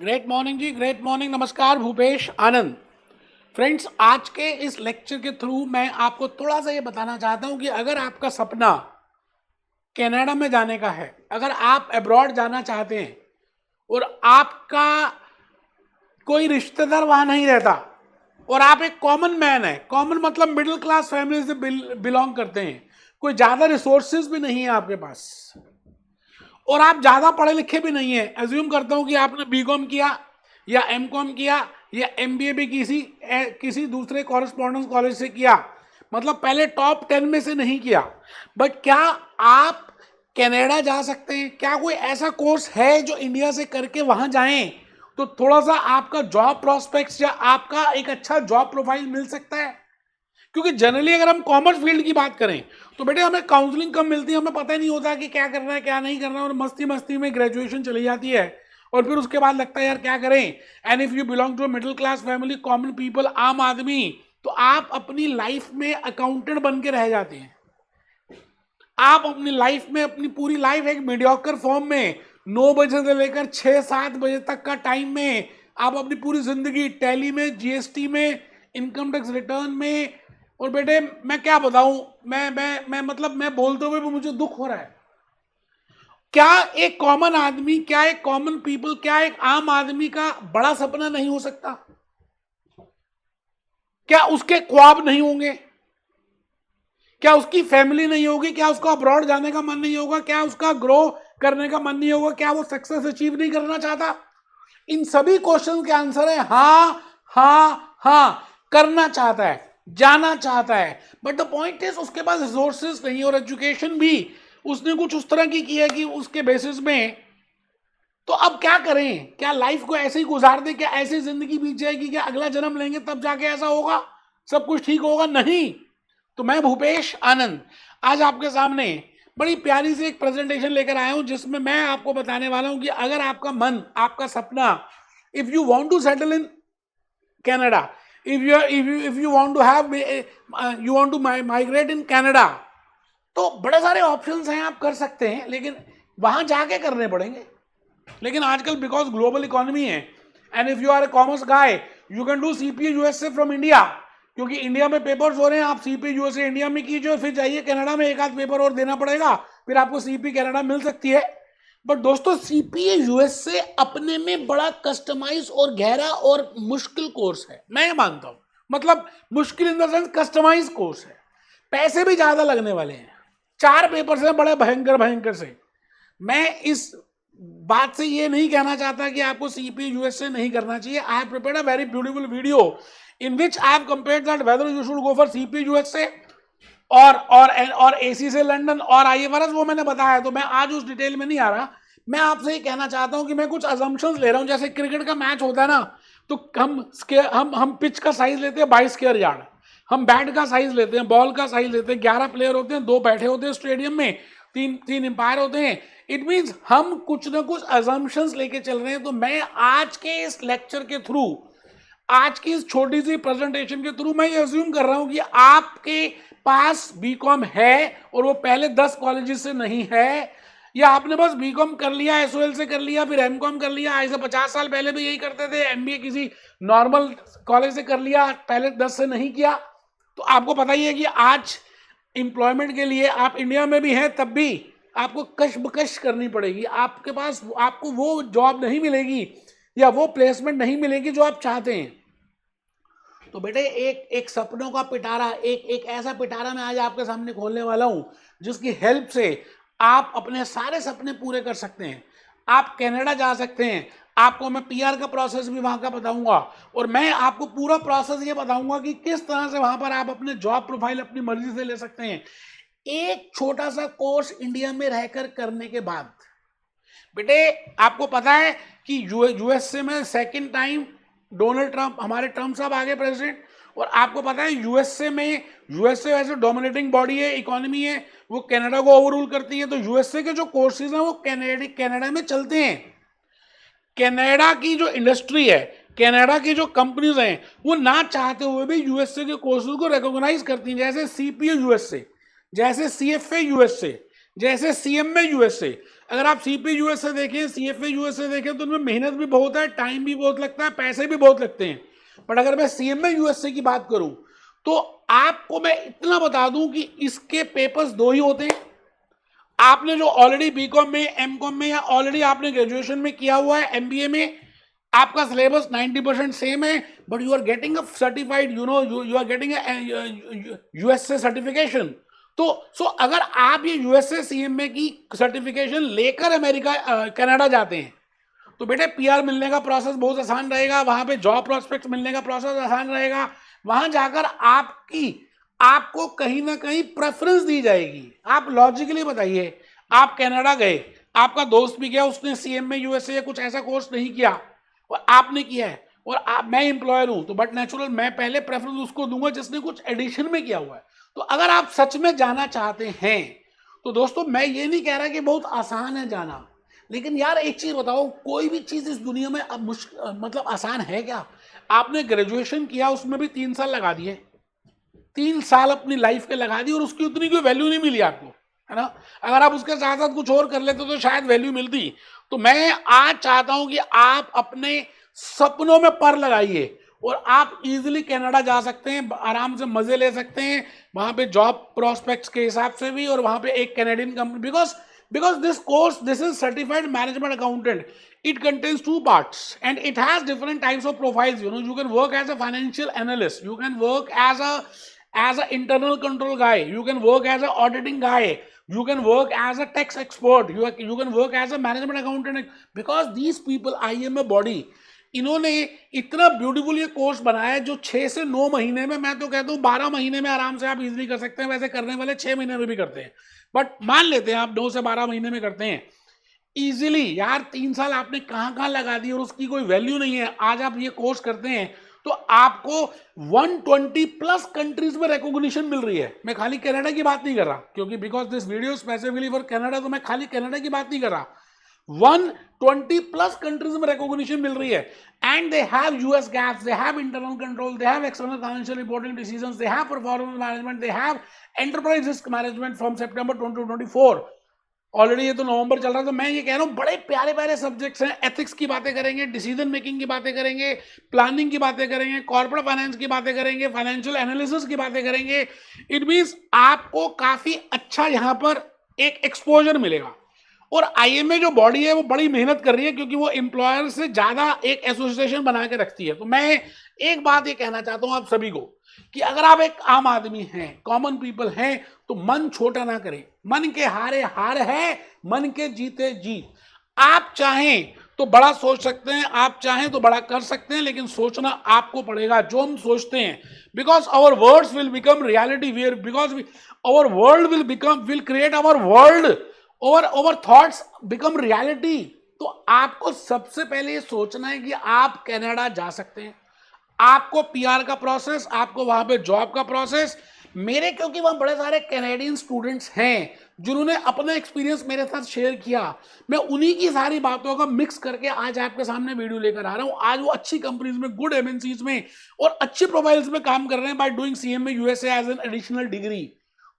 Great morning जी, great morning. नमस्कार, भूपेश आनंद। Friends, आज के इस लेक्चर के थ्रू मैं आपको थोड़ा सा ये बताना चाहता हूँ कि अगर आपका सपना कनाडा में जाने का है, अगर आप अब्रॉड जाना चाहते हैं और आपका कोई रिश्तेदार वहाँ नहीं रहता और आप एक कॉमन मैन है, कॉमन मतलब मिडिल क्लास फैमिली से बिलोंग करते हैं, कोई ज़्यादा रिसोर्सेज भी नहीं है आपके पास और आप ज़्यादा पढ़े लिखे भी नहीं है। एज्यूम करता हूँ कि आपने बीकॉम किया या एमकॉम किया या एमबीए भी किसी दूसरे कॉरेस्पॉन्डेंस कॉलेज से किया, मतलब पहले टॉप 10 में से नहीं किया, बट क्या आप कनाडा जा सकते हैं? क्या कोई ऐसा कोर्स है जो इंडिया से करके वहाँ जाएं तो थोड़ा सा आपका जॉब प्रोस्पेक्ट्स या आपका एक अच्छा जॉब प्रोफाइल मिल सकता है? क्योंकि जनरली अगर हम कॉमर्स फील्ड की बात करें तो बेटे हमें काउंसलिंग कम मिलती है, हमें पता ही नहीं होता कि क्या करना है क्या नहीं करना है, और मस्ती मस्ती में ग्रेजुएशन चली जाती है और फिर उसके बाद लगता है यार क्या करें। And if you belong to middle class family, common people, आम आदमी, तो आप अपनी लाइफ में अकाउंटेंट बन के रह जाते हैं। आप अपनी लाइफ में अपनी पूरी लाइफ एक मीडियोकर फॉर्म में 9 बजे से लेकर 6-7 बजे तक का टाइम में आप अपनी पूरी जिंदगी टैली में, जीएसटी में, इनकम टैक्स रिटर्न में, और बेटे मैं क्या बताऊं, मैं मतलब मैं बोलते हुए भी मुझे दुख हो रहा है। क्या एक कॉमन आदमी, क्या एक कॉमन पीपल, क्या एक आम आदमी का बड़ा सपना नहीं हो सकता? क्या उसके ख्वाब नहीं होंगे? क्या उसकी फैमिली नहीं होगी? क्या उसका अब्रॉड जाने का मन नहीं होगा? क्या उसका ग्रो करने का मन नहीं होगा? क्या वो सक्सेस अचीव नहीं करना चाहता? इन सभी क्वेश्चन के आंसर है हाँ हाँ हाँ, करना चाहता है, जाना चाहता है, बट द पॉइंट इज उसके पास रिसोर्सेज नहीं, और एजुकेशन भी उसने कुछ उस तरह की है कि उसके बेसिस में। तो अब क्या करें? क्या लाइफ को ऐसे ही गुजार दे? क्या ऐसी जिंदगी बीत जाएगी? क्या अगला जन्म लेंगे तब जाके ऐसा होगा, सब कुछ ठीक होगा? नहीं। तो मैं भूपेश आनंद आज आपके सामने बड़ी प्यारी सी एक प्रेजेंटेशन लेकर आया हूं जिसमें मैं आपको बताने वाला हूं कि अगर आपका मन, आपका सपना, if you want to settle in Canada, if you want to have you want to migrate in Canada, तो बड़े सारे ऑप्शंस हैं, आप कर सकते हैं, लेकिन वहां जाके करने पड़ेंगे। लेकिन आजकल बिकॉज ग्लोबल इकोनॉमी है and if you are a commerce guy, you can do CPA USA from India, क्योंकि इंडिया में पेपर्स हो रहे हैं, आप सीपी यूएसए इंडिया में कीजिए, फिर जाइए कनाडा में, एक आध पेपर और देना पड़ेगा, फिर आपको सीपी कनाडा मिल सकती है। बट दोस्तों, सीपीए यूएसए अपने में बड़ा कस्टमाइज और गहरा और मुश्किल कोर्स है, मैं ये मानता हूं। मतलब मुश्किल in the sense customise course है, पैसे भी ज्यादा लगने वाले हैं, 4 पेपर से बड़े भयंकर भयंकर से। मैं इस बात से ये नहीं कहना चाहता कि आपको सीपी यूएसए नहीं करना चाहिए। I have prepared a very beautiful video in which I have compared that whether you should go for CP USA और एसी से लंदन और आईएफआरएस, वो मैंने बताया, तो मैं आज उस डिटेल में नहीं आ रहा। मैं आपसे ये कहना चाहता हूं कि मैं कुछ अजम्पशंस ले रहा हूं। जैसे क्रिकेट का मैच होता है ना, तो हम पिच का साइज लेते हैं 22 स्क्वायर यार्ड, हम बैट का साइज लेते हैं, बॉल का साइज लेते हैं, 11 प्लेयर होते हैं, 2 बैठे होते हैं स्टेडियम में, तीन एम्पायर होते हैं। इट मीन्स हम कुछ ना कुछ अजम्पशंस लेके चल रहे हैं। तो मैं आज के इस लेक्चर के थ्रू, आज की इस छोटी सी प्रेजेंटेशन के थ्रू मैं ये अज्यूम कर रहा हूं कि आपके पास बीकॉम है और वो पहले 10 कॉलेजेस से नहीं है, या आपने बस बीकॉम कर लिया, एसओएल से कर लिया, फिर एमकॉम कर लिया, आज से 50 साल पहले भी यही करते थे, एमबीए किसी नॉर्मल कॉलेज से कर लिया, पहले 10 से नहीं किया। तो आपको पता ही है कि आज एम्प्लॉयमेंट के लिए आप इंडिया में भी हैं, तब भी आपको कशमकश करनी पड़ेगी, आपके पास आपको वो जॉब नहीं मिलेगी या वो प्लेसमेंट नहीं मिलेगी जो आप चाहते हैं। तो बेटे एक सपनों का पिटारा, एक ऐसा पिटारा मैं आज आपके सामने खोलने वाला हूं जिसकी हेल्प से आप अपने सारे सपने पूरे कर सकते हैं। आप कनाडा जा सकते हैं, आपको मैं पीआर का प्रोसेस भी वहां का बताऊंगा, और मैं आपको पूरा प्रोसेस ये बताऊंगा कि किस तरह से वहां पर आप अपने जॉब प्रोफाइल अपनी मर्जी से ले सकते हैं, एक छोटा सा कोर्स इंडिया में रहकर करने के बाद। बेटे आपको पता है कि यूएसए में सेकंड टाइम डोनाल्ड ट्रंप, हमारे ट्रंप साहब आगे प्रेसिडेंट, और आपको पता है यूएसए वैसे डोमिनेटिंग बॉडी है, इकोनॉमी है, वो कनाडा को ओवररूल करती है। तो यूएसए के जो कोर्सेज हैं वो कनाडा में चलते हैं। कनाडा की जो इंडस्ट्री है, कनाडा की जो कंपनीज हैं, वो ना चाहते हुए भी यूएसए के कोर्सेज को रिकॉग्नाइज करती हैं, जैसे सीपीयू यूएसए, जैसे सीएफए यूएसए, जैसे सीएमए यूएसए, अगर आप सीपी यूएसए देखें, सीएफए यूएसए देखें, तो उनमें मेहनत भी बहुत है, टाइम भी बहुत लगता है, पैसे भी बहुत लगते हैं। बट अगर मैं सीएमए यूएसए की बात करूं तो आपको मैं इतना बता दूं कि इसके पेपर्स दो ही होते हैं। आपने जो ऑलरेडी बीकॉम में, एमकॉम में, या ऑलरेडी आपने ग्रेजुएशन में किया हुआ है, एमबीए में, आपका सिलेबस 90% सेम है, but you are getting a certified, you are getting USA certification. तो अगर आप ये यूएसए सीएमए की सर्टिफिकेशन लेकर अमेरिका कनाडा जाते हैं तो बेटे पीआर मिलने का प्रोसेस बहुत आसान रहेगा, वहां पे जॉब प्रोस्पेक्ट मिलने का प्रोसेस आसान रहेगा, वहां जाकर आपको कहीं ना कहीं प्रेफरेंस दी जाएगी। आप लॉजिकली बताइए, आप कनाडा गए, आपका दोस्त भी गया, उसने सीएमए यूएसए या कुछ ऐसा कोर्स नहीं किया और आपने किया है, और मैं एम्प्लॉयर हूं, तो बट नेचुरल मैं पहले प्रेफरेंस उसको दूंगा जिसने कुछ एडिशन में किया हुआ है। तो अगर आप सच में जाना चाहते हैं तो दोस्तों, मैं ये नहीं कह रहा कि बहुत आसान है जाना, लेकिन यार एक चीज बताओ, कोई भी चीज इस दुनिया में अब मतलब आसान है क्या? आपने ग्रेजुएशन किया, उसमें भी 3 साल लगा दिए, 3 साल अपनी लाइफ के लगा दी और उसकी उतनी कोई वैल्यू नहीं मिली आपको, है ना? अगर आप उसके साथ साथ कुछ और कर लेते तो शायद वैल्यू मिलती। तो मैं आज चाहता हूं कि आप अपने सपनों में पर लगाइए और आप इजीली कनाडा जा सकते हैं, आराम से मजे ले सकते हैं वहां पे जॉब प्रोस्पेक्ट्स के हिसाब से भी, और वहां पे एक Canadian company, because this course, this is certified management accountant, it contains 2 parts and it has different types of profiles. You can work as a financial analyst, you can work as a internal control guy, you can work as a auditing guy, you can work as a tax expert, you can work as a management accountant, because these people, IMA body, इन्होंने इतना beautiful ये course बनाया है जो 6 से 9 महीने में, मैं तो कहता हूँ 12 महीने में आराम से आप इजीली कर सकते हैं। वैसे करने वाले 6 महीने में भी करते हैं, बट मान लेते हैं आप 9 से 12 महीने में करते हैं इजीली। यार 3 साल आपने कहाँ लगा दी और उसकी कोई वैल्यू नहीं है। आज आप ये कोर्स करते हैं तो आपको 120 प्लस कंट्रीज में रिकॉग्निशन मिल रही है। मैं खाली कनाडा की बात नहीं कर रहा, क्योंकि because this video specifically for Canada, तो मैं खाली कनाडा की बात नहीं कर रहा। 120 प्लस कंट्रीज में रिकॉग्निशन मिल रही है, and they have US gaps, they have internal control, they have external financial reporting decisions, they have performance management, they have enterprise risk management from September 2024। Already ये तो नवंबर चल रहा है, तो मैं ये कह रहा हूँ बड़े प्यारे प्यारे सब्जेक्ट्स हैं। एथिक्स की बातें करेंगे, डिसीजन मेकिंग की बातें करेंगे, प्लानिंग की बातें करेंगे, कॉर्पोरेट फाइनेंस की बातें करेंगे, फाइनेंशियल एनालिसिस की बातें करेंगे। इट मींस आपको काफी अच्छा यहाँ पर एक एक्सपोजर मिलेगा। और आईएमए जो बॉडी है वो बड़ी मेहनत कर रही है, क्योंकि वो एम्प्लॉयर से ज्यादा एक एसोसिएशन बना के रखती है। तो मैं एक बात ये कहना चाहता हूं आप सभी को कि अगर आप एक आम आदमी हैं, कॉमन पीपल हैं, तो मन छोटा ना करें। मन के हारे हार है, मन के जीते जीत। आप चाहें तो बड़ा सोच सकते हैं, आप चाहें तो बड़ा कर सकते हैं, लेकिन सोचना आपको पड़ेगा जो हम सोचते हैं। Because our words will become reality, where because our world will create our world, और थॉट्स बिकम रियलिटी। तो आपको सबसे पहले ये सोचना है कि आप कनाडा जा सकते हैं। आपको पीआर का प्रोसेस, आपको वहां पे जॉब का प्रोसेस, मेरे क्योंकि वहां बड़े सारे कैनेडियन स्टूडेंट्स हैं जिन्होंने अपना एक्सपीरियंस मेरे साथ शेयर किया, मैं उन्हीं की सारी बातों का मिक्स करके आज आपके सामने वीडियो लेकर आ रहा हूं। आज वो अच्छी कंपनीज में, गुड एमएनसीज में और अच्छी प्रोफाइल्स में काम कर रहे हैं by doing CMA USA as an additional degree.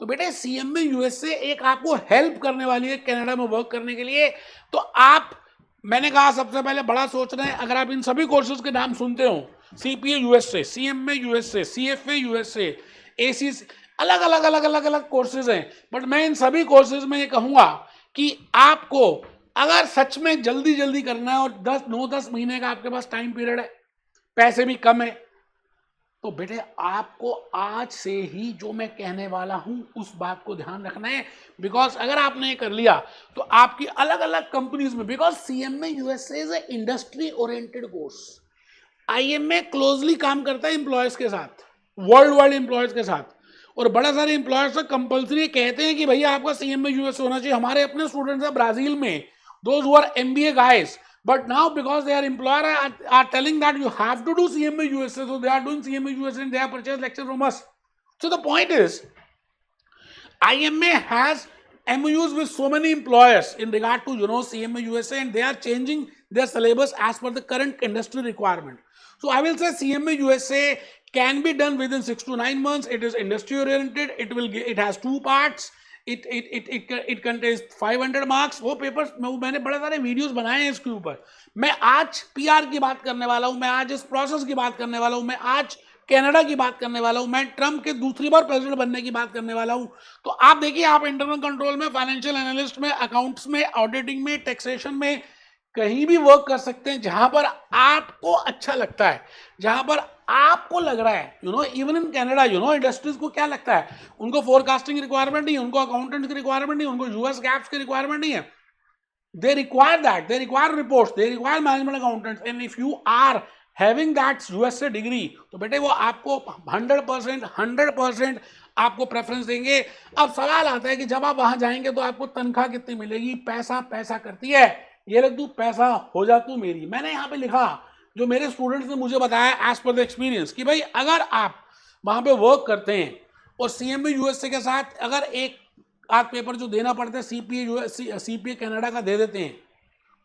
तो बेटे सीएमए यूएसए एक आपको हेल्प करने वाली है कनाडा में वर्क करने के लिए। तो आप, मैंने कहा सबसे पहले बड़ा सोच रहे हैं। अगर आप इन सभी कोर्सेज के नाम सुनते हो, CPA USA, CMA USA, CFA USA, ACC, अलग अलग कोर्सेज हैं, बट मैं इन सभी कोर्सेज में ये कहूंगा कि आपको अगर सच में जल्दी करना है और 9-10 महीने का आपके पास टाइम पीरियड है, पैसे भी कम है, तो बेटे आपको आज से ही जो मैं कहने वाला हूं उस बात को ध्यान रखना है। बिकॉज अगर आपने ये कर लिया तो आपकी अलग अलग कंपनीज में, because CMA USA is a industry oriented course. IMA closely काम करता है एम्प्लॉयर्स के साथ, वर्ल्ड वाइड एम्प्लॉयर्स के साथ, और बड़े सारे एम्प्लॉयर्स तो कंपल्सरी कहते हैं कि भैया आपका सीएमए यूएसए होना चाहिए। हमारे अपने स्टूडेंट्स हैं ब्राजील में, those who are MBA guys, but now because their employer are telling that you have to do CMA USA, so they are doing CMA USA and they have purchased lecture from us. So the point is, IMA has MOUs with so many employers in regard to CMA USA, and they are changing their syllabus as per the current industry requirement. So I will say CMA USA can be done within 6 to 9 months. It is industry oriented. It has 2 parts. It contains 500 marks. वो papers मैंने बड़े सारे videos बनाए हैं इसके ऊपर। मैं आज पीआर की बात करने वाला हूं, मैं आज इस प्रोसेस की बात करने वाला हूं, मैं आज कनाडा की बात करने वाला हूं, मैं ट्रम्प के दूसरी बार प्रेसिडेंट बनने की बात करने वाला हूं। तो आप देखिए, आप इंटरनल कंट्रोल में, फाइनेंशियल एनालिस्ट में, अकाउंट्स में, ऑडिटिंग में, टैक्सेशन में कहीं भी वर्क कर सकते हैं जहां पर आपको अच्छा लगता है, जहां पर आपको लग रहा है। इवन इन कनाडा इंडस्ट्रीज को क्या लगता है, उनको फोरकास्टिंग रिक्वायरमेंट नहीं है, उनको अकाउंटेंट्स की रिक्वायरमेंट नहीं है, उनको यूएस गैप्स की रिक्वायरमेंट नहीं है। They require that. They require reports. They require management accountants. And if you are having that USA degree, तो बेटे वो आपको 100% आपको प्रेफरेंस देंगे। अब सवाल आता है कि जब आप वहां जाएंगे तो आपको तनख्वाह कितनी मिलेगी? पैसा पैसा करती है, ये लग तू पैसा हो जा तू मेरी। मैंने यहाँ पे लिखा, जो मेरे स्टूडेंट्स ने मुझे बताया एज पर द एक्सपीरियंस, कि भाई अगर आप वहां पे वर्क करते हैं और सीएमए यूएसए के साथ अगर एक आध पेपर जो देना पड़ता है सीपीए कनाडा का दे देते हैं,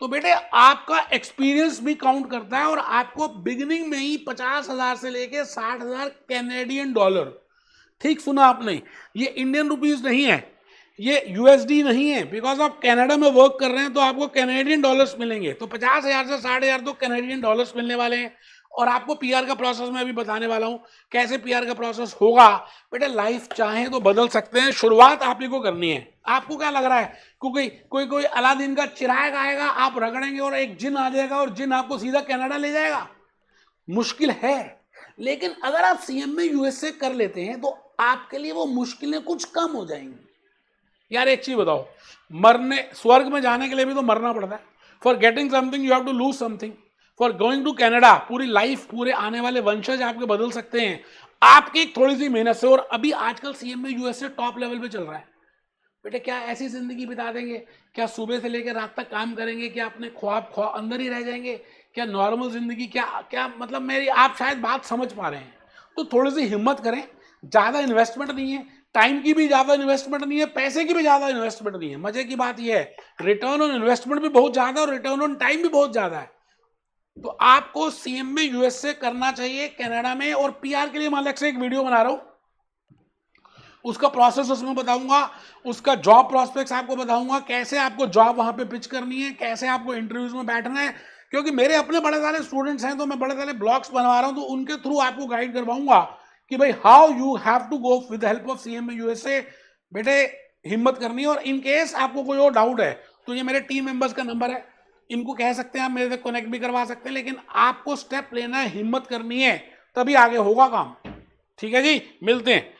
तो बेटे आपका एक्सपीरियंस भी काउंट करता है और आपको बिगिनिंग में ही 50,000 से लेके 60,000 कैनेडियन डॉलर, ठीक सुना आपने, ये इंडियन रुपीज नहीं है, ये यूएसडी नहीं है, बिकॉज आप कनाडा में वर्क कर रहे हैं तो आपको कैनेडियन डॉलर्स मिलेंगे। तो 50,000 से 60,000 तो कैनेडियन डॉलर्स मिलने वाले हैं। और आपको पीआर का प्रोसेस मैं अभी बताने वाला हूं, कैसे पीआर का प्रोसेस होगा। बेटे लाइफ चाहे तो बदल सकते हैं, शुरुआत आप ही को करनी है। आपको क्या लग रहा है, क्योंकि कोई अलादीन का चिराग आएगा, आप रगड़ेंगे और एक जिन आ जाएगा और जिन आपको सीधा कनाडा ले जाएगा? मुश्किल है। लेकिन अगर आप सीएमए यूएसए कर लेते हैं तो आपके लिए वो मुश्किलें कुछ कम हो जाएंगी। यार एक चीज बताओ, मरने, स्वर्ग में जाने के लिए भी तो मरना पड़ता है। For getting something you have to lose something. For going to Canada, पूरी लाइफ, पूरे आने वाले वंशज आपके बदल सकते हैं आपकी एक थोड़ी सी मेहनत से। और अभी आजकल सीएमए यूएसए टॉप लेवल पे चल रहा है। बेटे क्या ऐसी जिंदगी बिता देंगे? क्या सुबह से लेकर रात तक काम करेंगे? क्या अपने ख्वाब अंदर ही रह जाएंगे? क्या नॉर्मल जिंदगी? क्या मतलब, मेरी आप शायद बात समझ पा रहे हैं। तो थोड़ी सी हिम्मत करें। ज़्यादा इन्वेस्टमेंट नहीं है, टाइम की भी ज़्यादा इन्वेस्टमेंट नहीं है, पैसे की भी ज़्यादा इन्वेस्टमेंट नहीं है। मजे की बात यह है, रिटर्न ऑन इन्वेस्टमेंट भी बहुत ज़्यादा और रिटर्न ऑन टाइम भी बहुत ज़्यादा है। तो आपको सीएमए यूएसए करना चाहिए कनाडा में। और पीआर के लिए मैं अलग से एक वीडियो बना रहा हूं, उसका प्रोसेस उसमें बताऊंगा, उसका जॉब प्रोस्पेक्ट्स आपको बताऊंगा, कैसे आपको जॉब वहां पे पिच करनी है, कैसे आपको इंटरव्यूज में बैठना है। क्योंकि मेरे अपने बड़े सारे स्टूडेंट्स हैं, तो मैं बड़े सारे ब्लॉग्स बनवा रहा हूं, तो उनके थ्रू आपको गाइड करवाऊंगा कि भाई how you have to go with help of CMA USA. बेटे हिम्मत करनी है। और इन केस आपको कोई और डाउट है तो ये मेरे टीम मेंबर्स का नंबर है, इनको कह सकते हैं, आप मेरे से कनेक्ट भी करवा सकते हैं। लेकिन आपको स्टेप लेना है, हिम्मत करनी है, तभी आगे होगा काम। ठीक है जी, मिलते हैं।